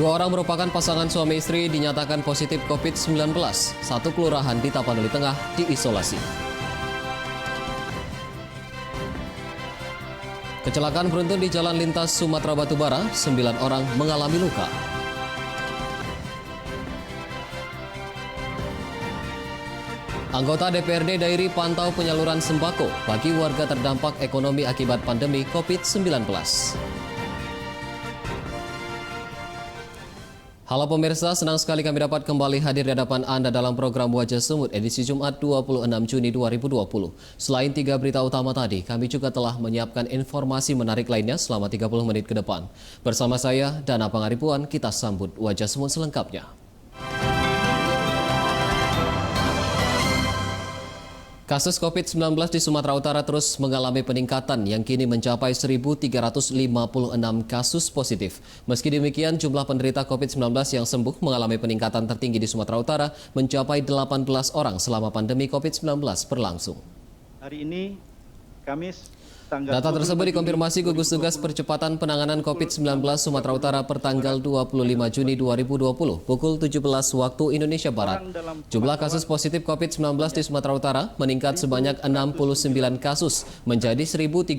Dua orang merupakan pasangan suami istri dinyatakan positif COVID-19. Satu kelurahan di Tapanuli Tengah diisolasi. Kecelakaan beruntun di Jalan Lintas Sumatera Batubara, 9 orang mengalami luka. Anggota DPRD Dairi pantau penyaluran sembako bagi warga terdampak ekonomi akibat pandemi COVID-19. Halo pemirsa, senang sekali kami dapat kembali hadir di hadapan Anda dalam program Wajah Sumut edisi Jumat 26 Juni 2020. Selain 3 berita utama tadi, kami juga telah menyiapkan informasi menarik lainnya selama 30 menit ke depan. Bersama saya, Dana Pangaribuan, kita sambut Wajah Sumut selengkapnya. Kasus COVID-19 di Sumatera Utara terus mengalami peningkatan yang kini mencapai 1.356 kasus positif. Meski demikian, jumlah penderita COVID-19 yang sembuh mengalami peningkatan tertinggi di Sumatera Utara mencapai 18 orang selama pandemi COVID-19 berlangsung. Hari ini, Kamis, data tersebut dikonfirmasi Gugus Tugas Percepatan Penanganan COVID-19 Sumatera Utara pertanggal 25 Juni 2020 pukul 17 waktu Indonesia Barat. Jumlah kasus positif COVID-19 di Sumatera Utara meningkat sebanyak 69 kasus menjadi 1.356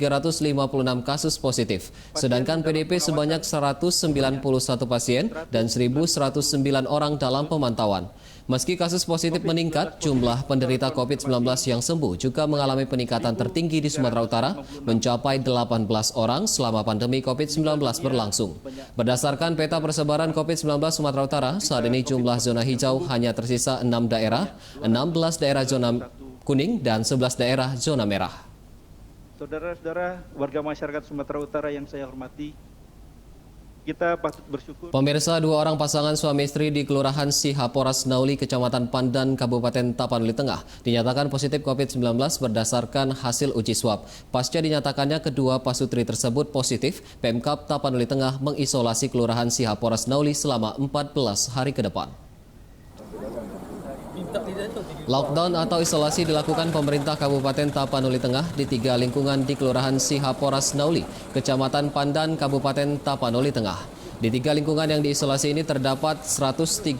kasus positif. Sedangkan PDP sebanyak 191 pasien dan 1.109 orang dalam pemantauan. Meski kasus positif meningkat, jumlah penderita COVID-19 yang sembuh juga mengalami peningkatan tertinggi di Sumatera Utara, mencapai 18 orang selama pandemi COVID-19 berlangsung. Berdasarkan peta persebaran COVID-19 Sumatera Utara, saat ini jumlah zona hijau hanya tersisa 6 daerah, 16 daerah zona kuning dan 11 daerah zona merah. Saudara-saudara warga masyarakat Sumatera Utara yang saya hormati, kita patut bersyukur. Pemirsa, 2 orang pasangan suami istri di Kelurahan Sihaporas Nauli, Kecamatan Pandan, Kabupaten Tapanuli Tengah dinyatakan positif COVID-19 berdasarkan hasil uji swab. Pasca dinyatakannya kedua pasutri tersebut positif, Pemkab Tapanuli Tengah mengisolasi Kelurahan Sihaporas Nauli selama 14 hari ke depan. Lockdown atau isolasi dilakukan pemerintah Kabupaten Tapanuli Tengah di 3 lingkungan di Kelurahan Sihaporas Nauli, Kecamatan Pandan, Kabupaten Tapanuli Tengah. Di 3 lingkungan yang diisolasi ini terdapat 135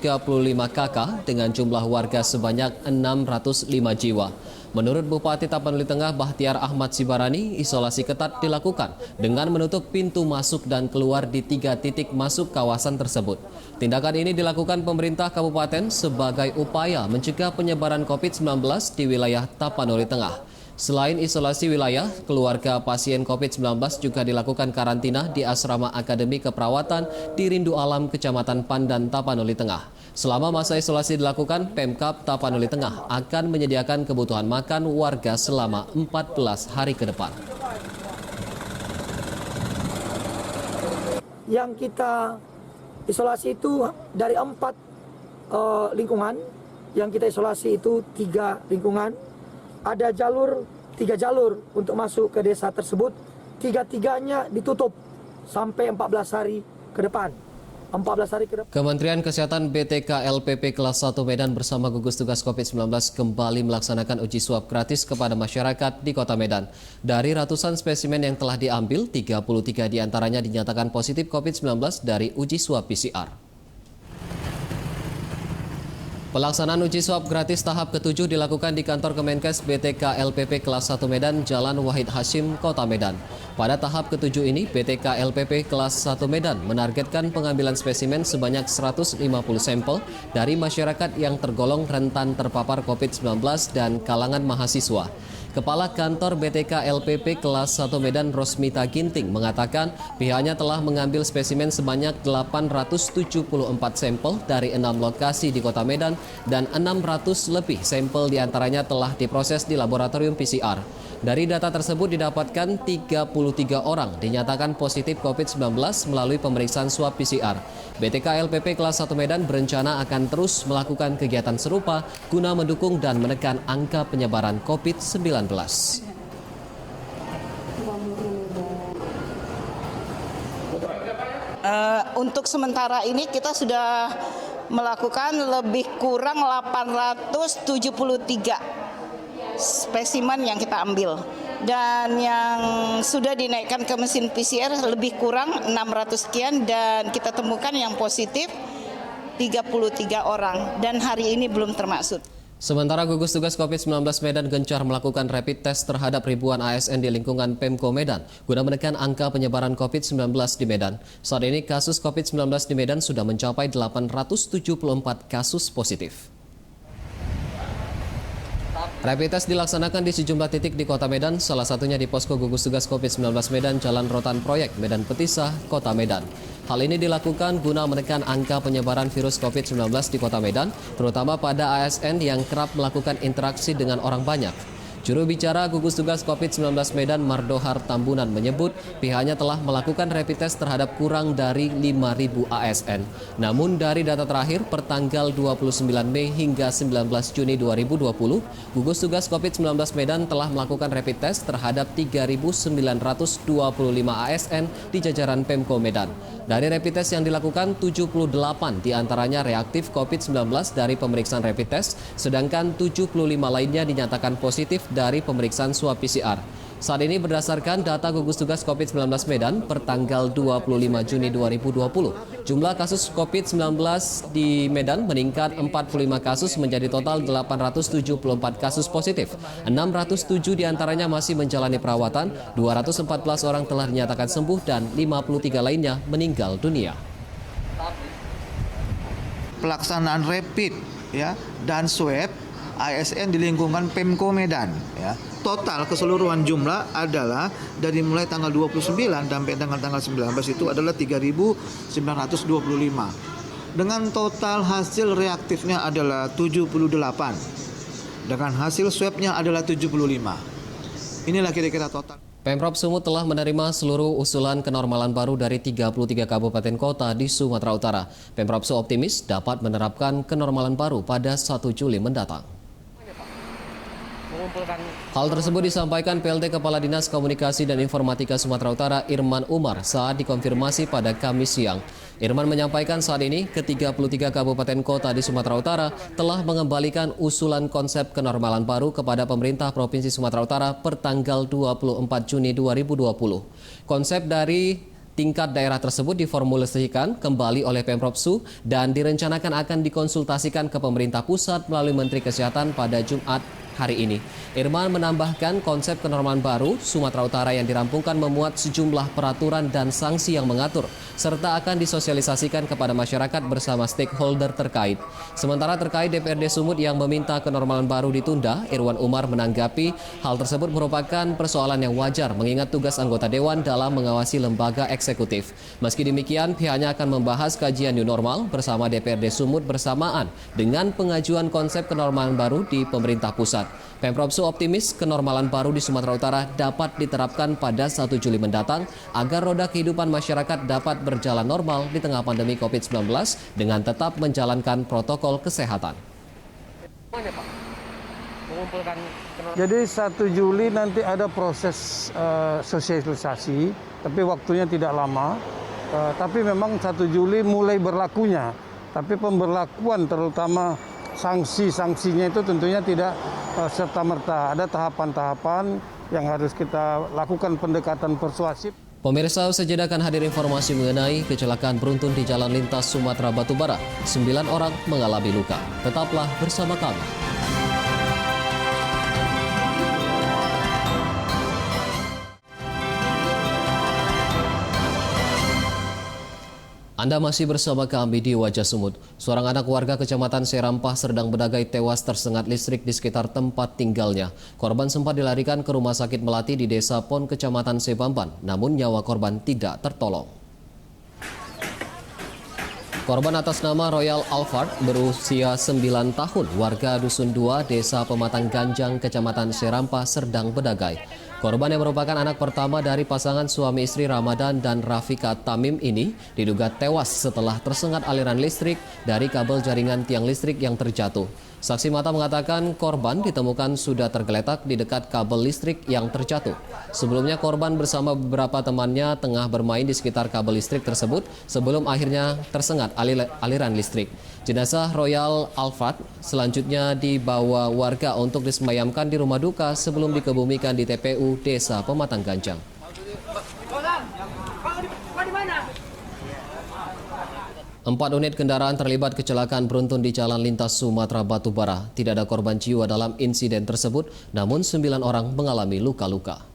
KK dengan jumlah warga sebanyak 605 jiwa. Menurut Bupati Tapanuli Tengah Bahtiar Ahmad Sibarani, isolasi ketat dilakukan dengan menutup pintu masuk dan keluar di 3 titik masuk kawasan tersebut. Tindakan ini dilakukan pemerintah kabupaten sebagai upaya mencegah penyebaran COVID-19 di wilayah Tapanuli Tengah. Selain isolasi wilayah, keluarga pasien COVID-19 juga dilakukan karantina di Asrama Akademi Keperawatan di Rindu Alam, Kecamatan Pandan, Tapanuli Tengah. Selama masa isolasi dilakukan, Pemkab Tapanuli Tengah akan menyediakan kebutuhan makan warga selama 14 hari ke depan. Yang kita isolasi itu dari 4 lingkungan, yang kita isolasi itu 3 lingkungan. Ada 3 jalur untuk masuk ke desa tersebut, 3-tiganya ditutup sampai 14 hari ke depan. 14 hari ke depan. Kementerian Kesehatan BTK LPP kelas 1 Medan bersama gugus tugas COVID-19 kembali melaksanakan uji swab gratis kepada masyarakat di Kota Medan. Dari ratusan spesimen yang telah diambil, 33 diantaranya dinyatakan positif COVID-19 dari uji swab PCR. Pelaksanaan uji swab gratis tahap ke-7 dilakukan di kantor Kemenkes BTK LPP kelas 1 Medan, Jalan Wahid Hashim, Kota Medan. Pada tahap ke-7 ini, BTK LPP kelas 1 Medan menargetkan pengambilan spesimen sebanyak 150 sampel dari masyarakat yang tergolong rentan terpapar COVID-19 dan kalangan mahasiswa. Kepala Kantor BTK LPP kelas 1 Medan Rosmita Ginting mengatakan pihaknya telah mengambil spesimen sebanyak 874 sampel dari 6 lokasi di Kota Medan dan 600 lebih sampel diantaranya telah diproses di laboratorium PCR. Dari data tersebut didapatkan 33 orang dinyatakan positif COVID-19 melalui pemeriksaan swab PCR. BTK LPP kelas 1 Medan berencana akan terus melakukan kegiatan serupa guna mendukung dan menekan angka penyebaran COVID-19. Untuk sementara ini kita sudah melakukan lebih kurang 873 spesimen yang kita ambil. dan yang sudah dinaikkan ke mesin PCR lebih kurang 600 sekian, dan kita temukan yang positif 33 orang dan hari ini belum termaksud. Sementara gugus tugas COVID-19 Medan gencar melakukan rapid test terhadap ribuan ASN di lingkungan Pemko Medan guna menekan angka penyebaran COVID-19 di Medan. Saat ini kasus COVID-19 di Medan sudah mencapai 874 kasus positif. Rapid test dilaksanakan di sejumlah titik di Kota Medan, salah satunya di posko gugus tugas COVID-19 Medan Jalan Rotan Proyek, Medan Petisah, Kota Medan. Hal ini dilakukan guna menekan angka penyebaran virus COVID-19 di Kota Medan, terutama pada ASN yang kerap melakukan interaksi dengan orang banyak. Juru bicara gugus tugas COVID-19 Medan Mardohar Tambunan menyebut pihaknya telah melakukan rapid test terhadap kurang dari 5.000 ASN. Namun dari data terakhir pertanggal 29 Mei hingga 19 Juni 2020, gugus tugas COVID-19 Medan telah melakukan rapid test terhadap 3.925 ASN di jajaran Pemko Medan. Dari rapid test yang dilakukan, 78 diantaranya reaktif COVID-19 dari pemeriksaan rapid test, sedangkan 75 lainnya dinyatakan positif dari pemeriksaan swab PCR. Saat ini berdasarkan data gugus tugas COVID-19 Medan per tanggal 25 Juni 2020, jumlah kasus COVID-19 di Medan meningkat 45 kasus menjadi total 874 kasus positif. 607 diantaranya masih menjalani perawatan, 214 orang telah dinyatakan sembuh dan 53 lainnya meninggal dunia. Pelaksanaan rapid dan swab ASN di lingkungan Pemko Medan Total keseluruhan jumlah adalah dari mulai tanggal 29 sampai tanggal 19 itu adalah 3.925. Dengan total hasil reaktifnya adalah 78. Dengan hasil swabnya adalah 75. Inilah kira-kira total. Pemprov Sumut telah menerima seluruh usulan kenormalan baru dari 33 kabupaten kota di Sumatera Utara. Pemprov Sumut optimis dapat menerapkan kenormalan baru pada 1 Juli mendatang. Hal tersebut disampaikan PLT Kepala Dinas Komunikasi dan Informatika Sumatera Utara Irman Umar saat dikonfirmasi pada Kamis siang. Irman menyampaikan saat ini ke-33 kabupaten kota di Sumatera Utara telah mengembalikan usulan konsep kenormalan baru kepada pemerintah Provinsi Sumatera Utara per tanggal 24 Juni 2020. Konsep dari tingkat daerah tersebut diformulasikan kembali oleh Pemprov Su dan direncanakan akan dikonsultasikan ke pemerintah pusat melalui Menteri Kesehatan pada Jumat hari ini. Irman menambahkan konsep kenormalan baru Sumatera Utara yang dirampungkan memuat sejumlah peraturan dan sanksi yang mengatur, serta akan disosialisasikan kepada masyarakat bersama stakeholder terkait. Sementara terkait DPRD Sumut yang meminta kenormalan baru ditunda, Irwan Umar menanggapi hal tersebut merupakan persoalan yang wajar mengingat tugas anggota Dewan dalam mengawasi lembaga eksekutif. Meski demikian, pihaknya akan membahas kajian new normal bersama DPRD Sumut bersamaan dengan pengajuan konsep kenormalan baru di pemerintah pusat. Pemprov Su optimis kenormalan baru di Sumatera Utara dapat diterapkan pada 1 Juli mendatang agar roda kehidupan masyarakat dapat berjalan normal di tengah pandemi COVID-19 dengan tetap menjalankan protokol kesehatan. Jadi 1 Juli nanti ada proses sosialisasi, tapi waktunya tidak lama. Tapi memang 1 Juli mulai berlakunya, tapi pemberlakuan terutama sanksinya itu tentunya tidak serta-merta. Ada tahapan-tahapan yang harus kita lakukan pendekatan persuasif. Pemirsa, sejenak akan hadir informasi mengenai kecelakaan beruntun di Jalan Lintas Sumatera Batubara. 9 orang mengalami luka. Tetaplah bersama kami. Anda masih bersama kami di Wajah Sumut. Seorang anak warga Kecamatan Serampah, Serdang Bedagai tewas tersengat listrik di sekitar tempat tinggalnya. Korban sempat dilarikan ke Rumah Sakit Melati di Desa Pon, Kecamatan Sebamban, namun nyawa korban tidak tertolong. Korban atas nama Royal Alphard berusia 9 tahun, warga Dusun 2, Desa Pematang Ganjang, Kecamatan Serampah, Serdang Bedagai. Korban yang merupakan anak pertama dari pasangan suami istri Ramadan dan Rafika Tamim ini diduga tewas setelah tersengat aliran listrik dari kabel jaringan tiang listrik yang terjatuh. Saksi mata mengatakan korban ditemukan sudah tergeletak di dekat kabel listrik yang terjatuh. Sebelumnya korban bersama beberapa temannya tengah bermain di sekitar kabel listrik tersebut sebelum akhirnya tersengat aliran listrik. Jenazah Royal Alphard selanjutnya dibawa warga untuk disemayamkan di rumah duka sebelum dikebumikan di TPU Desa Pematang Ganjang. Empat unit kendaraan terlibat kecelakaan beruntun di Jalan Lintas Sumatera Batubara. Tidak ada korban jiwa dalam insiden tersebut, namun 9 orang mengalami luka-luka.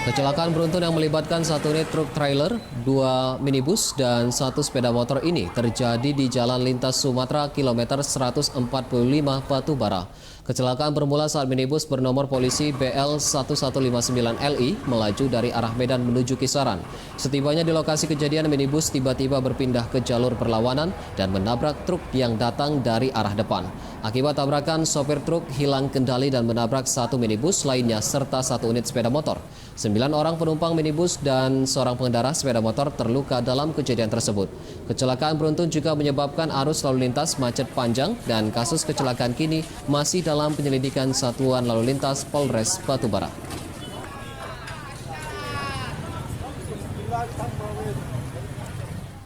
Kecelakaan beruntun yang melibatkan 1 unit truk trailer, 2 minibus, dan 1 sepeda motor ini terjadi di Jalan Lintas Sumatera kilometer 145 Batubara. Kecelakaan bermula saat minibus bernomor polisi BL1159LI melaju dari arah Medan menuju Kisaran. Setibanya di lokasi kejadian, minibus tiba-tiba berpindah ke jalur berlawanan dan menabrak truk yang datang dari arah depan. Akibat tabrakan, sopir truk hilang kendali dan menabrak 1 minibus lainnya serta 1 unit sepeda motor. 9 orang penumpang minibus dan seorang pengendara sepeda motor terluka dalam kejadian tersebut. Kecelakaan beruntun juga menyebabkan arus lalu lintas macet panjang dan kasus kecelakaan kini masih dalam penyelidikan Satuan Lalu Lintas Polres Batubara.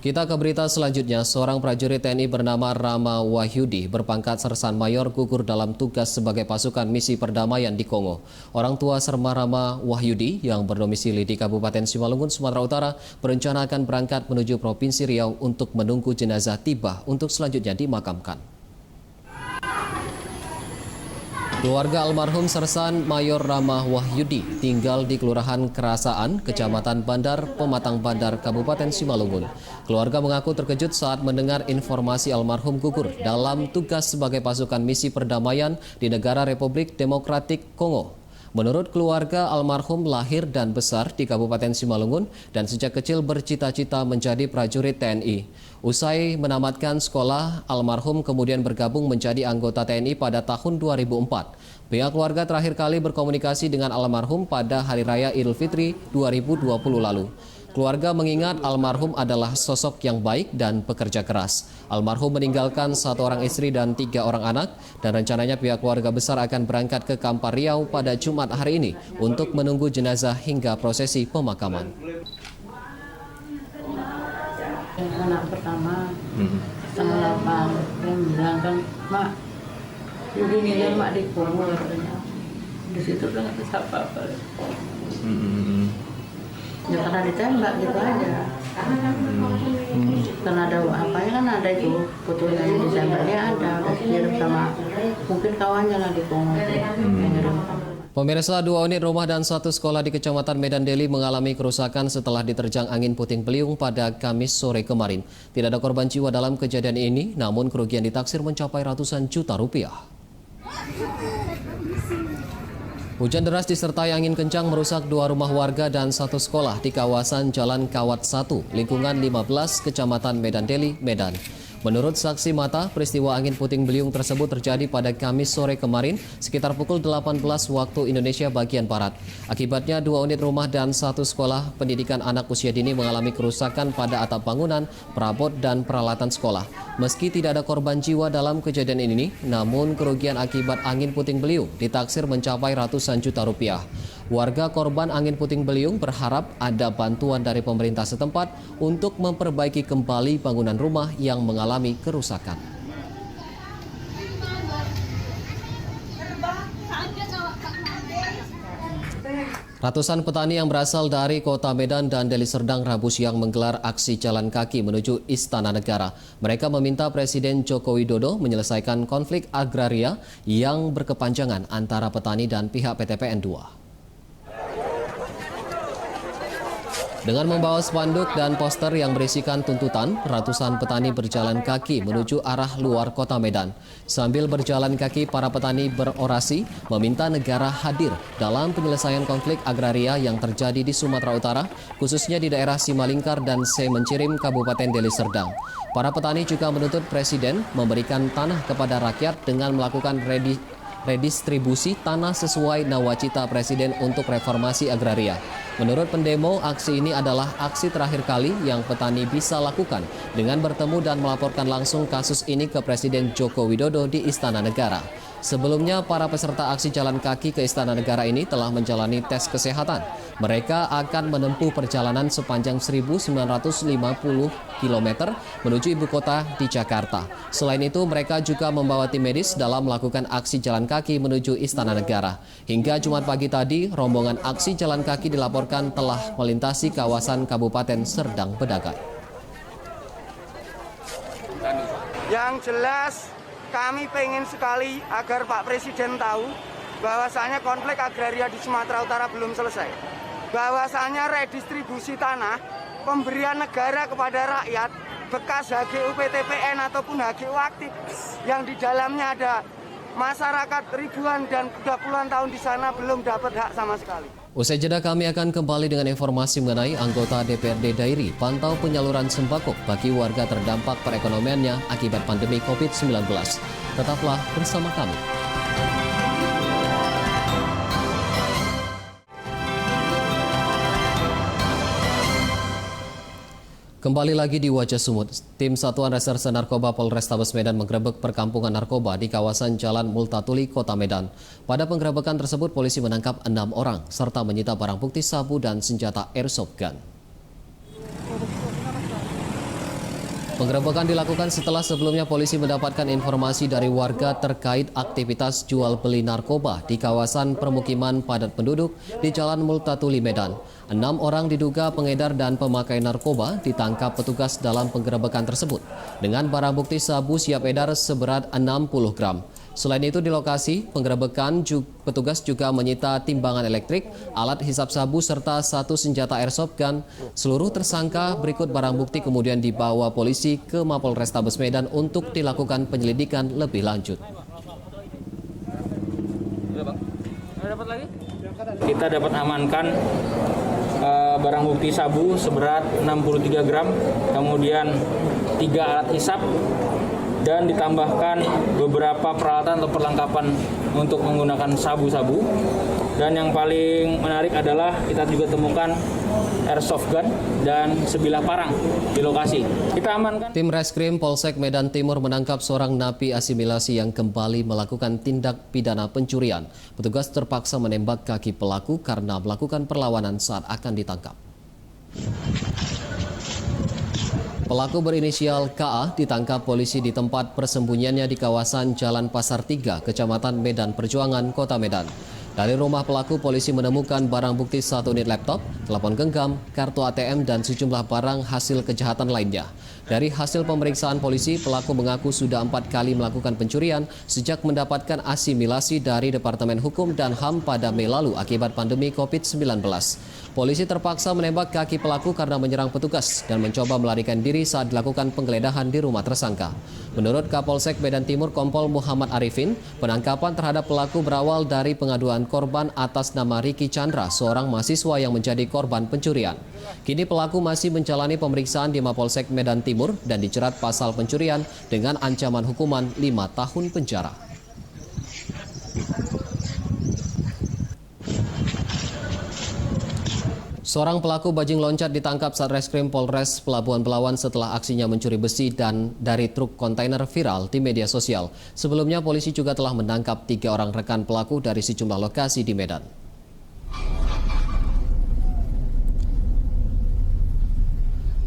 Kita ke berita selanjutnya. Seorang prajurit TNI bernama Rama Wahyudi berpangkat Sersan Mayor gugur dalam tugas sebagai pasukan misi perdamaian di Kongo. Orang tua Serma Rama Wahyudi yang berdomisili di Kabupaten Simalungun, Sumatera Utara berencana akan berangkat menuju Provinsi Riau untuk menunggu jenazah tiba untuk selanjutnya dimakamkan. Keluarga almarhum Sersan Mayor Rama Wahyudi tinggal di Kelurahan Kerasaan, Kecamatan Bandar, Pematang Bandar, Kabupaten Simalungun. Keluarga mengaku terkejut saat mendengar informasi almarhum gugur dalam tugas sebagai pasukan misi perdamaian di negara Republik Demokratik Kongo. Menurut keluarga, almarhum lahir dan besar di Kabupaten Simalungun dan sejak kecil bercita-cita menjadi prajurit TNI. Usai menamatkan sekolah, almarhum kemudian bergabung menjadi anggota TNI pada tahun 2004. Pihak keluarga terakhir kali berkomunikasi dengan almarhum pada Hari Raya Idul Fitri 2020 lalu. Keluarga mengingat almarhum adalah sosok yang baik dan pekerja keras. Almarhum meninggalkan 1 orang istri dan 3 orang anak, dan rencananya pihak keluarga besar akan berangkat ke Kampar Riau pada Jumat hari ini untuk menunggu jenazah hingga prosesi pemakaman. Anak pertama setengah 8, dia bilang kan, Mak, begini Mak di Kongo katanya. Di situ udah nggak bisa apa-apa. Ya karena ditembak gitu aja. Karena ada apanya kan ada itu fotonya yang ditembaknya ada kirim sama mungkin kawannya lah di Kongo. Pemirsa, 2 unit rumah dan 1 sekolah di Kecamatan Medan Deli mengalami kerusakan setelah diterjang angin puting beliung pada Kamis sore kemarin. Tidak ada korban jiwa dalam kejadian ini, namun kerugian ditaksir mencapai ratusan juta rupiah. Hujan deras disertai angin kencang merusak 2 rumah warga dan 1 sekolah di kawasan Jalan Kawat 1, lingkungan 15, Kecamatan Medan Deli, Medan. Menurut saksi mata, peristiwa angin puting beliung tersebut terjadi pada Kamis sore kemarin sekitar pukul 18 waktu Indonesia bagian Barat. Akibatnya 2 unit rumah dan 1 sekolah pendidikan anak usia dini mengalami kerusakan pada atap bangunan, perabot, dan peralatan sekolah. Meski tidak ada korban jiwa dalam kejadian ini, namun kerugian akibat angin puting beliung ditaksir mencapai ratusan juta rupiah. Warga korban angin puting beliung berharap ada bantuan dari pemerintah setempat untuk memperbaiki kembali bangunan rumah yang mengalami kerusakan. Ratusan petani yang berasal dari Kota Medan dan Deli Serdang Rabu siang menggelar aksi jalan kaki menuju Istana Negara. Mereka meminta Presiden Joko Widodo menyelesaikan konflik agraria yang berkepanjangan antara petani dan pihak PT PN 2. Dengan membawa spanduk dan poster yang berisikan tuntutan, ratusan petani berjalan kaki menuju arah luar Kota Medan. Sambil berjalan kaki, para petani berorasi meminta negara hadir dalam penyelesaian konflik agraria yang terjadi di Sumatera Utara, khususnya di daerah Simalingkar dan Semencirim, Kabupaten Deli Serdang. Para petani juga menuntut Presiden memberikan tanah kepada rakyat dengan melakukan redistribusi tanah sesuai nawacita Presiden untuk reformasi agraria. Menurut pendemo, aksi ini adalah aksi terakhir kali yang petani bisa lakukan dengan bertemu dan melaporkan langsung kasus ini ke Presiden Joko Widodo di Istana Negara. Sebelumnya, para peserta aksi jalan kaki ke Istana Negara ini telah menjalani tes kesehatan. Mereka akan menempuh perjalanan sepanjang 1.950 km menuju ibu kota di Jakarta. Selain itu, mereka juga membawa tim medis dalam melakukan aksi jalan kaki menuju Istana Negara. Hingga Jumat pagi tadi, rombongan aksi jalan kaki dilaporkan telah melintasi kawasan Kabupaten Serdang Bedagai. Yang jelas, kami pengen sekali agar Pak Presiden tahu bahwasanya konflik agraria di Sumatera Utara belum selesai. Bahwasanya redistribusi tanah, pemberian negara kepada rakyat, bekas HGU PTPN ataupun HGU aktif yang di dalamnya ada masyarakat ribuan dan udah puluhan tahun di sana belum dapat hak sama sekali. Usai jeda kami akan kembali dengan informasi mengenai anggota DPRD Dairi pantau penyaluran sembako bagi warga terdampak perekonomiannya akibat pandemi COVID-19. Tetaplah bersama kami. Kembali lagi di Wajah Sumut, tim Satuan Reserse Narkoba Polrestabes Medan menggerebek perkampungan narkoba di kawasan Jalan Multatuli, Kota Medan. Pada penggerebekan tersebut, polisi menangkap 6 orang serta menyita barang bukti sabu dan senjata airsoft gun. Penggerebekan dilakukan setelah sebelumnya polisi mendapatkan informasi dari warga terkait aktivitas jual beli narkoba di kawasan permukiman padat penduduk di Jalan Multatuli, Medan. 6 orang diduga pengedar dan pemakai narkoba ditangkap petugas dalam penggerebekan tersebut dengan barang bukti sabu siap edar seberat 60 gram. Selain itu di lokasi penggerebekan petugas juga menyita timbangan elektrik, alat hisap sabu serta 1 senjata airsoft gun. Seluruh tersangka berikut barang bukti kemudian dibawa polisi ke Mapolrestabes Medan untuk dilakukan penyelidikan lebih lanjut. Kita dapat amankan barang bukti sabu seberat 63 gram, kemudian 3 alat hisap, dan ditambahkan beberapa peralatan atau perlengkapan untuk menggunakan sabu-sabu. Dan yang paling menarik adalah kita juga temukan airsoft gun dan sebilah parang di lokasi. Kita amankan. Tim Reskrim Polsek Medan Timur menangkap seorang napi asimilasi yang kembali melakukan tindak pidana pencurian. Petugas terpaksa menembak kaki pelaku karena melakukan perlawanan saat akan ditangkap. Pelaku berinisial KA ditangkap polisi di tempat persembunyiannya di kawasan Jalan Pasar 3, Kecamatan Medan Perjuangan, Kota Medan. Dari rumah pelaku, polisi menemukan barang bukti 1 unit laptop, telepon genggam, kartu ATM, dan sejumlah barang hasil kejahatan lainnya. Dari hasil pemeriksaan polisi, pelaku mengaku sudah 4 kali melakukan pencurian sejak mendapatkan asimilasi dari Departemen Hukum dan HAM pada Mei lalu akibat pandemi COVID-19. Polisi terpaksa menembak kaki pelaku karena menyerang petugas dan mencoba melarikan diri saat dilakukan penggeledahan di rumah tersangka. Menurut Kapolsek Medan Timur Kompol Muhammad Arifin, penangkapan terhadap pelaku berawal dari pengaduan korban atas nama Riki Chandra, seorang mahasiswa yang menjadi korban pencurian. Kini pelaku masih menjalani pemeriksaan di Mapolsek Medan Timur dan dijerat pasal pencurian dengan ancaman hukuman 5 tahun penjara. Seorang pelaku bajing loncat ditangkap saat Reskrim Polres Pelabuhan Belawan setelah aksinya mencuri besi dan dari truk kontainer viral di media sosial. Sebelumnya polisi juga telah menangkap 3 orang rekan pelaku dari sejumlah lokasi di Medan.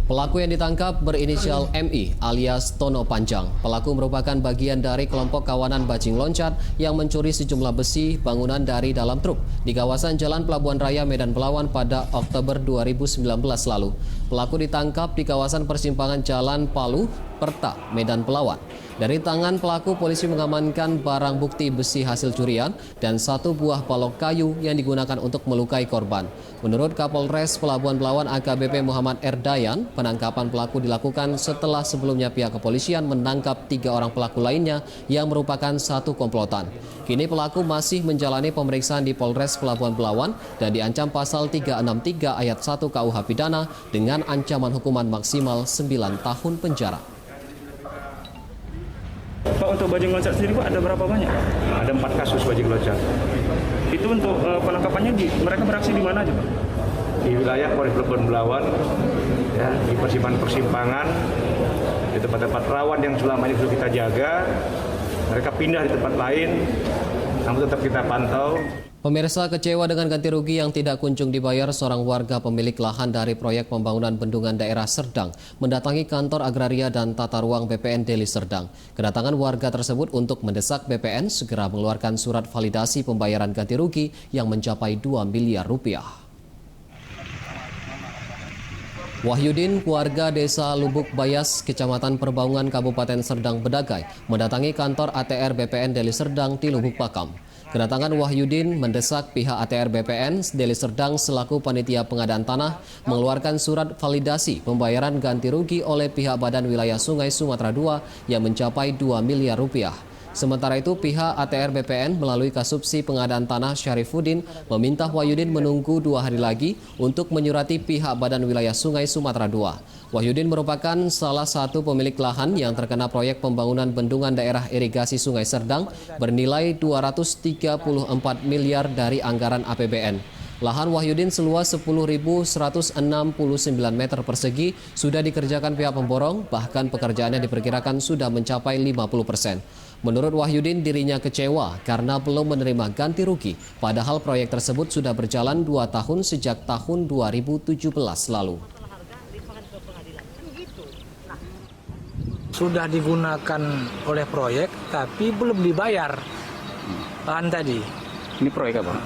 Pelaku yang ditangkap berinisial MI alias Tono Panjang. Pelaku merupakan bagian dari kelompok kawanan bajing loncat yang mencuri sejumlah besi bangunan dari dalam truk di kawasan Jalan Pelabuhan Raya Medan Belawan pada Oktober 2019 lalu. Pelaku ditangkap di kawasan persimpangan Jalan Palu, Perta, Medan Belawan. Dari tangan pelaku, polisi mengamankan barang bukti besi hasil curian dan 1 buah balok kayu yang digunakan untuk melukai korban. Menurut Kapolres Pelabuhan Belawan AKBP Muhammad Erdayan, penangkapan pelaku dilakukan setelah sebelumnya pihak kepolisian menangkap 3 orang pelaku lainnya yang merupakan satu komplotan. Kini pelaku masih menjalani pemeriksaan di Polres Pelabuhan Belawan dan diancam pasal 363 ayat 1 KUH Pidana dengan ancaman hukuman maksimal 9 tahun penjara. Pak, untuk bajing loncat sendiri Pak ada berapa banyak? Ada 4 kasus bajing loncat. Itu untuk penangkapannya mereka beraksi di mana aja Pak? Di wilayah Polres Pelabuhan Belawan, ya, di persimpangan-persimpangan, di tempat-tempat rawan yang selama ini sudah kita jaga Mereka pindah di tempat lain, namun tetap kita pantau. Pemirsa, kecewa dengan ganti rugi yang tidak kunjung dibayar, seorang warga pemilik lahan dari proyek pembangunan bendungan daerah Serdang mendatangi kantor agraria dan tata ruang BPN Deli Serdang. Kedatangan warga tersebut untuk mendesak BPN segera mengeluarkan surat validasi pembayaran ganti rugi yang mencapai 2 miliar rupiah. Wahyudin, warga desa Lubuk Bayas, Kecamatan Perbaungan, Kabupaten Serdang Bedagai, mendatangi kantor ATR BPN Deli Serdang di Lubuk Pakam. Kedatangan Wahyudin mendesak pihak ATR BPN Deli Serdang selaku panitia pengadaan tanah mengeluarkan surat validasi pembayaran ganti rugi oleh pihak Badan Wilayah Sungai Sumatera II yang mencapai 2 miliar rupiah. Sementara itu, pihak ATR BPN melalui Kasubsi Pengadaan Tanah Syarifuddin meminta Wahyudin menunggu 2 hari lagi untuk menyurati pihak Badan Wilayah Sungai Sumatera II. Wahyudin merupakan salah satu pemilik lahan yang terkena proyek pembangunan bendungan daerah irigasi Sungai Serdang bernilai 234 miliar dari anggaran APBN. Lahan Wahyudin seluas 10.169 meter persegi sudah dikerjakan pihak pemborong, bahkan pekerjaannya diperkirakan sudah mencapai 50%. Menurut Wahyudin, dirinya kecewa karena belum menerima ganti rugi, padahal proyek tersebut sudah berjalan 2 tahun sejak tahun 2017 lalu. Sudah digunakan oleh proyek, tapi belum dibayar lahan tadi. Ini proyek apa?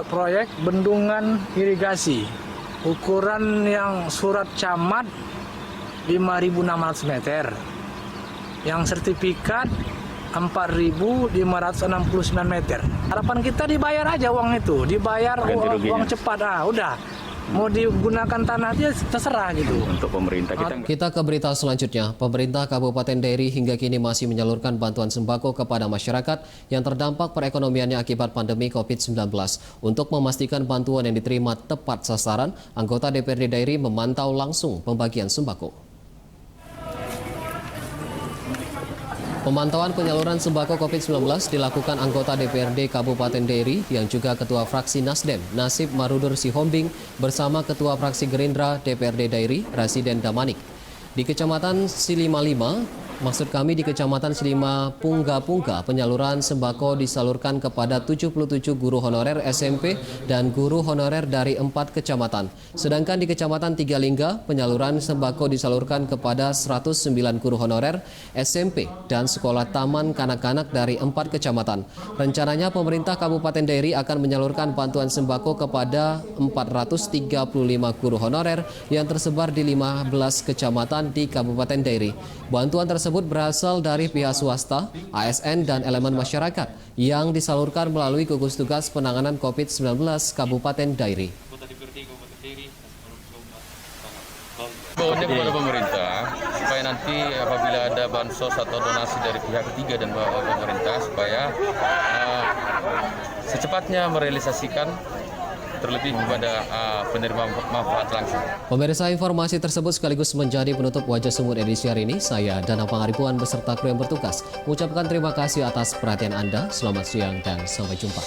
Proyek bendungan irigasi. Ukuran yang surat camat 5.600 meter. Yang sertifikat 4.569 meter. Harapan kita dibayar aja uang itu, dibayar uang cepat. Udah. Mau digunakan tanah dia terserah gitu. Untuk pemerintah Kita ke berita selanjutnya. Pemerintah Kabupaten Dairi hingga kini masih menyalurkan bantuan sembako kepada masyarakat yang terdampak perekonomiannya akibat pandemi COVID-19. Untuk memastikan bantuan yang diterima tepat sasaran, anggota DPRD Dairi memantau langsung pembagian sembako. Pemantauan penyaluran sembako COVID-19 dilakukan anggota DPRD Kabupaten Dairi yang juga Ketua Fraksi Nasdem, Nasib Marudur Sihombing, bersama Ketua Fraksi Gerindra DPRD Dairi, Rasiden Damanik. Di Kecamatan Silima Pungga, penyaluran sembako disalurkan kepada 77 guru honorer SMP dan guru honorer dari 4 kecamatan. Sedangkan di Kecamatan Tigalingga, penyaluran sembako disalurkan kepada 109 guru honorer SMP dan sekolah taman kanak-kanak dari 4 kecamatan. Rencananya pemerintah Kabupaten Dairi akan menyalurkan bantuan sembako kepada 435 guru honorer yang tersebar di 15 kecamatan di Kabupaten Dairi. Bantuan tersebut berasal dari pihak swasta, ASN, dan elemen masyarakat yang disalurkan melalui gugus tugas penanganan COVID-19 Kabupaten Dairi. Bahwa kepada pemerintah supaya nanti apabila ada bansos atau donasi dari pihak ketiga dan pemerintah supaya secepatnya merealisasikan terlebih kepada penerima manfaat langsung. Pemirsa, informasi tersebut sekaligus menjadi penutup Wajah Sumut edisi hari ini. Saya Dana Pangaribuan beserta kru yang bertugas mengucapkan terima kasih atas perhatian Anda. Selamat siang dan sampai jumpa.